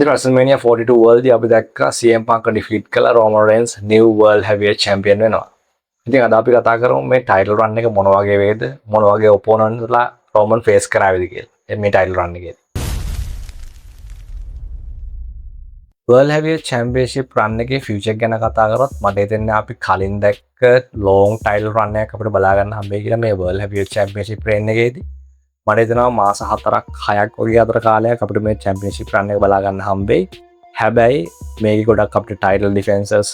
The WrestleMania 42 වලදී අපි දැක්කා CM Punk ඩිෆීට් කළා Roman Reigns new world heavyweight champion වෙනවා. ඉතින් අද අපි කතා කරමු මේ title run එක මොන වගේ වේද මොන වගේ opponentලා Roman face කරාවිද කියලා. මේ title run එකේදී. World Heavyweight Championship run එකේ future ගැන කතා කරොත් මට හිතෙන්නේ අපි කලින් දැක්ක long title run එකක් අපිට බලා ගන්න හම්බෙයි කියලා මේ World Heavyweight Championship reign එකේදී. මට හිතෙනවා මාස 4ක් 6ක් වගේ අතර කාලයක් අපිට මේ championship run එක බලා ගන්න හම්බෙයි. හැබැයි මේකේ ගොඩක් අපිට title defenses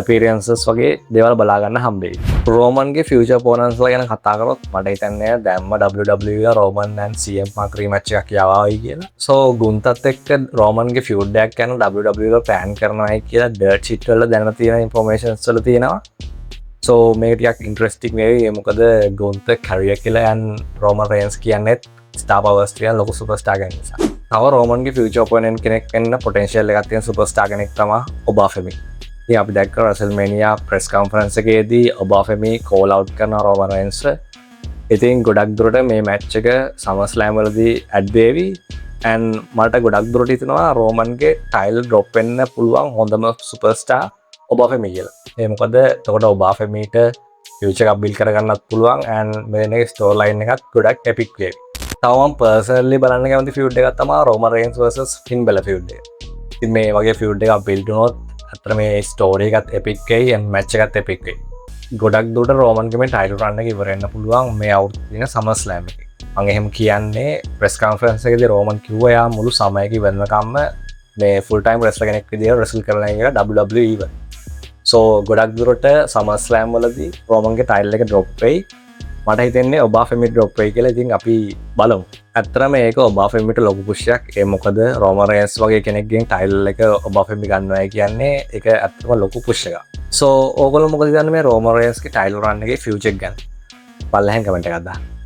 appearances වගේ දේවල් බලා ගන්න හම්බෙයි. රෝමන්ගේ future opponents ලා ගැන කතා කරොත් මට හිතන්නේ දැම්ම WWE Roman and CM Punk rematch එකක් යවයි කියලා. So ගුන්තත් එක්ක රෝමන්ගේ feud එකක් යන WWE plan කරනවායි කියලා dirt sheet වල දැනන තියෙන informations වල තියෙනවා. So මේක ටිකක් interesting වෙයි. මොකද ගුන්ත career කියලා and Roman Reigns කියන්නේ star powers කියන ලොකු superstar කෙනෙක් නිසා. තව රෝමන්ගේ future opponent කෙනෙක් වෙන්න potential එකක් තියෙන superstar කෙනෙක් තමයි ඔබාෆෙමි. ඉතින් අපි දැක්ක WrestleMania press conference එකේදී ඔබාෆෙමි call out කරන Roman Reigns. ඉතින් ගොඩක් දුරට මේ match එක SummerSlam වලදී add වෙවි and මට ගොඩක් දුරට හිතෙනවා රෝමන්ගේ title drop වෙන්න පුළුවන් හොඳම superstar ඔබාෆෙමි කියලා. ඒ මොකද එතකොට ඔබාෆෙමිට future එකක් build කරගන්නත් පුළුවන් and මේ storyline එකත් ගොඩක් epic වෙවි. තව මම personally බලන්න කැමති feud එකක් තමයි Roman Reigns versus Finn Balor feud එක. ඉතින් මේ වගේ feud එකක් build වුණොත් අතර මේ story එකත් epic වෙයි and match එකත් epic වෙයි. ගොඩක් දුරට Roman ගේ මේ title run එක ඉවර වෙන්න පුළුවන් මේ අවුරුද්දේ දින SummerSlam එකේ. මම එහෙම කියන්නේ press conference එකේදී Roman කිව්වා යා මුළු සමයක ඉවරනකම්ම මේ full time wrestler කෙනෙක් විදියට wrestle කරලා ඉන්න WWE ඉවර. So ගොඩක් දුරට SummerSlam වලදී Roman ගේ title එක drop වෙයි. මට හිතෙන්නේ ඔබාෆෙමි drop වෙයි කියලා. ඉතින් අපි බලමු. ඇත්තටම මේක ඔබාෆෙමිට ලොකු push එකක්. ඒ මොකද Roman Reigns වගේ කෙනෙක්ගෙන් title එක ඔබාෆෙමි ගන්නවා කියන්නේ ඒක ඇත්තටම ලොකු push එකක්. So ඕගොල්ලෝ මොකද හිතන්නේ මේ Roman Reigns ගේ title run එකේ future ගැන? බලලා comment එකක් දාන්න.